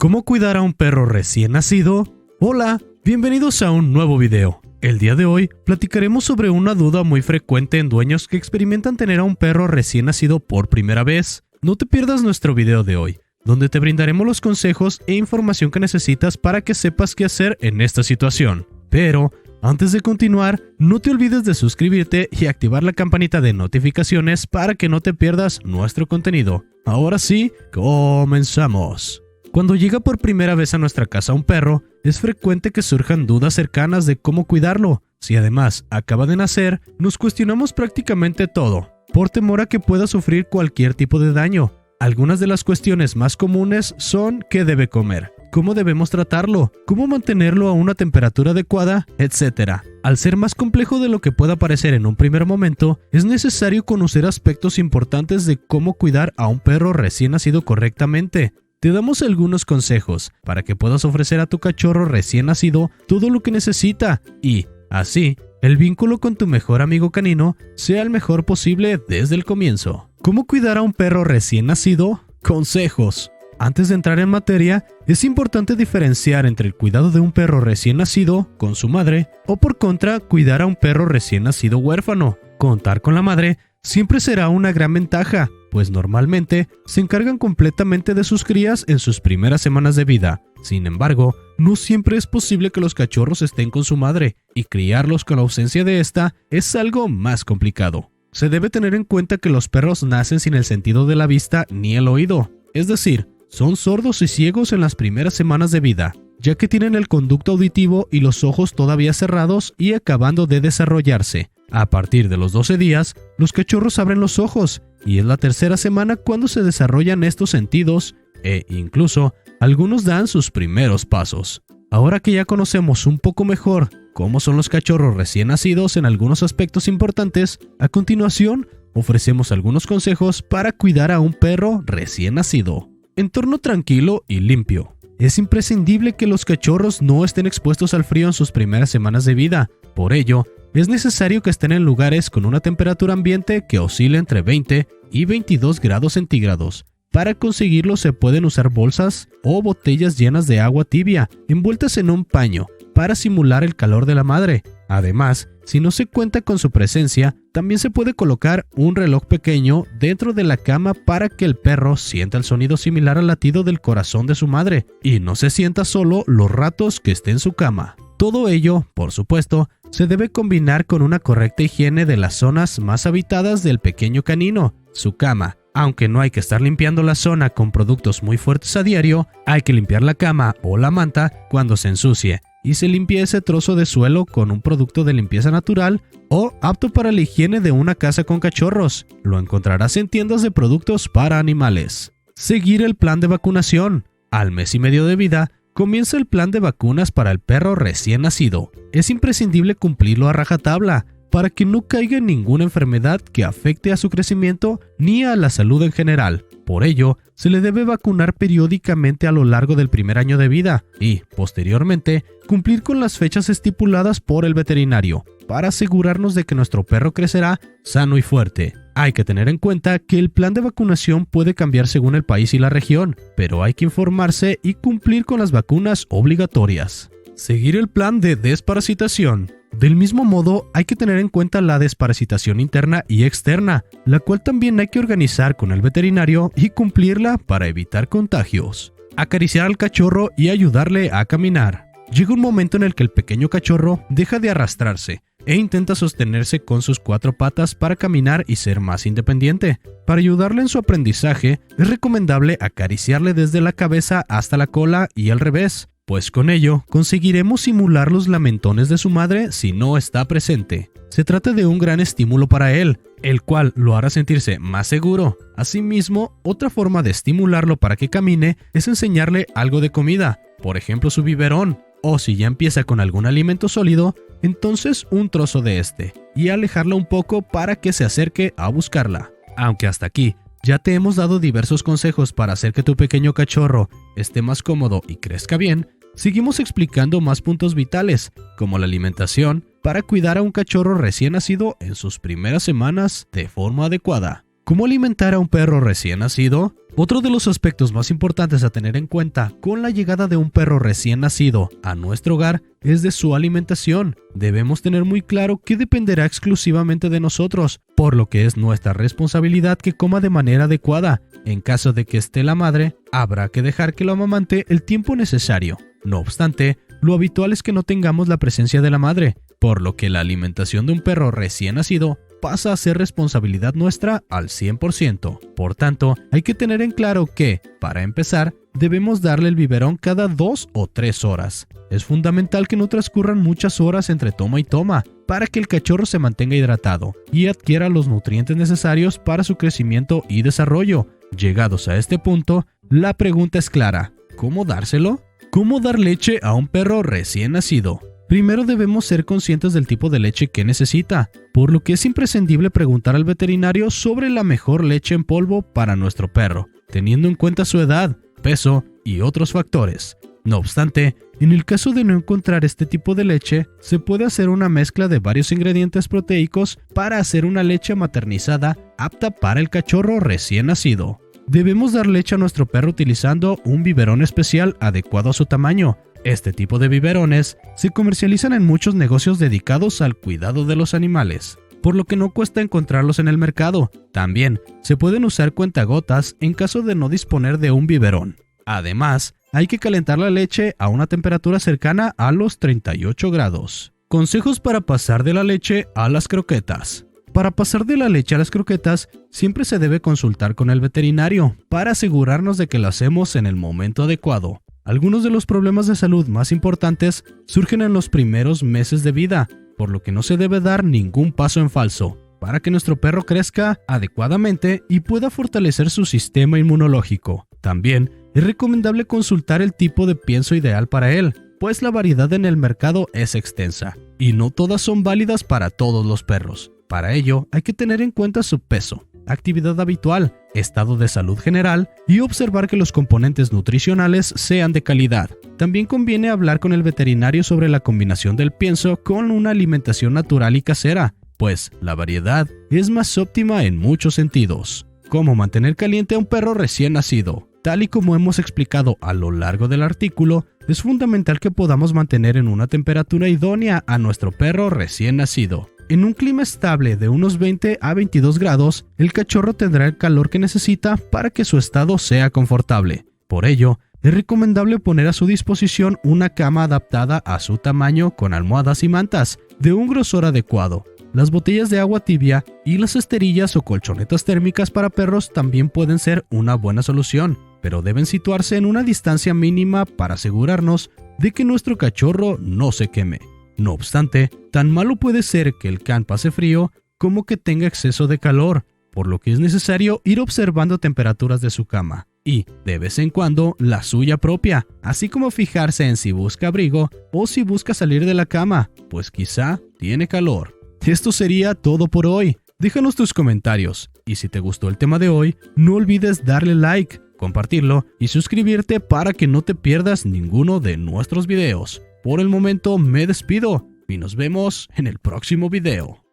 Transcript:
¿Cómo cuidar a un perro recién nacido? Hola, bienvenidos a un nuevo video. El día de hoy platicaremos sobre una duda muy frecuente en dueños que experimentan tener a un perro recién nacido por primera vez. No te pierdas nuestro video de hoy, donde te brindaremos los consejos e información que necesitas para que sepas qué hacer en esta situación. Pero antes de continuar, no te olvides de suscribirte y activar la campanita de notificaciones para que no te pierdas nuestro contenido. Ahora sí, comenzamos. Cuando llega por primera vez a nuestra casa un perro, es frecuente que surjan dudas cercanas de cómo cuidarlo. Si además acaba de nacer, nos cuestionamos prácticamente todo, por temor a que pueda sufrir cualquier tipo de daño. Algunas de las cuestiones más comunes son qué debe comer, cómo debemos tratarlo, cómo mantenerlo a una temperatura adecuada, etc. Al ser más complejo de lo que pueda parecer en un primer momento, es necesario conocer aspectos importantes de cómo cuidar a un perro recién nacido correctamente. Te damos algunos consejos para que puedas ofrecer a tu cachorro recién nacido todo lo que necesita y, así, el vínculo con tu mejor amigo canino sea el mejor posible desde el comienzo. ¿Cómo cuidar a un perro recién nacido? Consejos. Antes de entrar en materia, es importante diferenciar entre el cuidado de un perro recién nacido con su madre o por contra, cuidar a un perro recién nacido huérfano. Contar con la madre siempre será una gran ventaja, pues normalmente se encargan completamente de sus crías en sus primeras semanas de vida. Sin embargo, no siempre es posible que los cachorros estén con su madre, y criarlos con la ausencia de esta es algo más complicado. Se debe tener en cuenta que los perros nacen sin el sentido de la vista ni el oído, es decir, son sordos y ciegos en las primeras semanas de vida, ya que tienen el conducto auditivo y los ojos todavía cerrados y acabando de desarrollarse. A partir de los 12 días, los cachorros abren los ojos, y es la tercera semana cuando se desarrollan estos sentidos, e incluso algunos dan sus primeros pasos. Ahora que ya conocemos un poco mejor cómo son los cachorros recién nacidos en algunos aspectos importantes, a continuación ofrecemos algunos consejos para cuidar a un perro recién nacido. Entorno tranquilo y limpio. Es imprescindible que los cachorros no estén expuestos al frío en sus primeras semanas de vida. Por ello, es necesario que estén en lugares con una temperatura ambiente que oscile entre 20 y 22 grados centígrados. Para conseguirlo se pueden usar bolsas o botellas llenas de agua tibia, envueltas en un paño, para simular el calor de la madre. Además, si no se cuenta con su presencia, también se puede colocar un reloj pequeño dentro de la cama para que el perro sienta el sonido similar al latido del corazón de su madre y no se sienta solo los ratos que esté en su cama. Todo ello, por supuesto, se debe combinar con una correcta higiene de las zonas más habitadas del pequeño canino, su cama. Aunque no hay que estar limpiando la zona con productos muy fuertes a diario, hay que limpiar la cama o la manta cuando se ensucie y se limpie ese trozo de suelo con un producto de limpieza natural o apto para la higiene de una casa con cachorros. Lo encontrarás en tiendas de productos para animales. Seguir el plan de vacunación. Al mes y medio de vida, comienza el plan de vacunas para el perro recién nacido. Es imprescindible cumplirlo a rajatabla para que no caiga en ninguna enfermedad que afecte a su crecimiento ni a la salud en general. Por ello, se le debe vacunar periódicamente a lo largo del primer año de vida y, posteriormente, cumplir con las fechas estipuladas por el veterinario para asegurarnos de que nuestro perro crecerá sano y fuerte. Hay que tener en cuenta que el plan de vacunación puede cambiar según el país y la región, pero hay que informarse y cumplir con las vacunas obligatorias. Seguir el plan de desparasitación. Del mismo modo, hay que tener en cuenta la desparasitación interna y externa, la cual también hay que organizar con el veterinario y cumplirla para evitar contagios. Acariciar al cachorro y ayudarle a caminar. Llega un momento en el que el pequeño cachorro deja de arrastrarse e intenta sostenerse con sus 4 patas para caminar y ser más independiente. Para ayudarle en su aprendizaje, es recomendable acariciarle desde la cabeza hasta la cola y al revés, pues con ello conseguiremos simular los lamentones de su madre si no está presente. Se trata de un gran estímulo para él, el cual lo hará sentirse más seguro. Asimismo, otra forma de estimularlo para que camine es enseñarle algo de comida, por ejemplo su biberón, o si ya empieza con algún alimento sólido, entonces un trozo de este, y alejarla un poco para que se acerque a buscarla. Aunque hasta aquí ya te hemos dado diversos consejos para hacer que tu pequeño cachorro esté más cómodo y crezca bien, seguimos explicando más puntos vitales, como la alimentación, para cuidar a un cachorro recién nacido en sus primeras semanas de forma adecuada. ¿Cómo alimentar a un perro recién nacido? Otro de los aspectos más importantes a tener en cuenta con la llegada de un perro recién nacido a nuestro hogar es de su alimentación. Debemos tener muy claro que dependerá exclusivamente de nosotros, por lo que es nuestra responsabilidad que coma de manera adecuada. En caso de que esté la madre, habrá que dejar que lo amamante el tiempo necesario. No obstante, lo habitual es que no tengamos la presencia de la madre, por lo que la alimentación de un perro recién nacido pasa a ser responsabilidad nuestra al 100%. Por tanto, hay que tener en claro que, para empezar, debemos darle el biberón cada 2 o 3 horas. Es fundamental que no transcurran muchas horas entre toma y toma, para que el cachorro se mantenga hidratado y adquiera los nutrientes necesarios para su crecimiento y desarrollo. Llegados a este punto, la pregunta es clara: ¿cómo dárselo? ¿Cómo dar leche a un perro recién nacido? Primero debemos ser conscientes del tipo de leche que necesita, por lo que es imprescindible preguntar al veterinario sobre la mejor leche en polvo para nuestro perro, teniendo en cuenta su edad, peso y otros factores. No obstante, en el caso de no encontrar este tipo de leche, se puede hacer una mezcla de varios ingredientes proteicos para hacer una leche maternizada apta para el cachorro recién nacido. Debemos dar leche a nuestro perro utilizando un biberón especial adecuado a su tamaño. Este tipo de biberones se comercializan en muchos negocios dedicados al cuidado de los animales, por lo que no cuesta encontrarlos en el mercado. También se pueden usar cuentagotas en caso de no disponer de un biberón. Además, hay que calentar la leche a una temperatura cercana a los 38 grados. Consejos para pasar de la leche a las croquetas. Para pasar de la leche a las croquetas, siempre se debe consultar con el veterinario para asegurarnos de que lo hacemos en el momento adecuado. Algunos de los problemas de salud más importantes surgen en los primeros meses de vida, por lo que no se debe dar ningún paso en falso, para que nuestro perro crezca adecuadamente y pueda fortalecer su sistema inmunológico. También es recomendable consultar el tipo de pienso ideal para él, pues la variedad en el mercado es extensa, y no todas son válidas para todos los perros. Para ello, hay que tener en cuenta su peso, actividad habitual, estado de salud general y observar que los componentes nutricionales sean de calidad. También conviene hablar con el veterinario sobre la combinación del pienso con una alimentación natural y casera, pues la variedad es más óptima en muchos sentidos. ¿Cómo mantener caliente a un perro recién nacido? Tal y como hemos explicado a lo largo del artículo, es fundamental que podamos mantener en una temperatura idónea a nuestro perro recién nacido. En un clima estable de unos 20 a 22 grados, el cachorro tendrá el calor que necesita para que su estado sea confortable. Por ello, es recomendable poner a su disposición una cama adaptada a su tamaño con almohadas y mantas de un grosor adecuado. Las botellas de agua tibia y las esterillas o colchonetas térmicas para perros también pueden ser una buena solución, pero deben situarse en una distancia mínima para asegurarnos de que nuestro cachorro no se queme. No obstante, tan malo puede ser que el can pase frío como que tenga exceso de calor, por lo que es necesario ir observando temperaturas de su cama y, de vez en cuando, la suya propia, así como fijarse en si busca abrigo o si busca salir de la cama, pues quizá tiene calor. Esto sería todo por hoy. Déjanos tus comentarios y si te gustó el tema de hoy, no olvides darle like, compartirlo y suscribirte para que no te pierdas ninguno de nuestros videos. Por el momento me despido y nos vemos en el próximo video.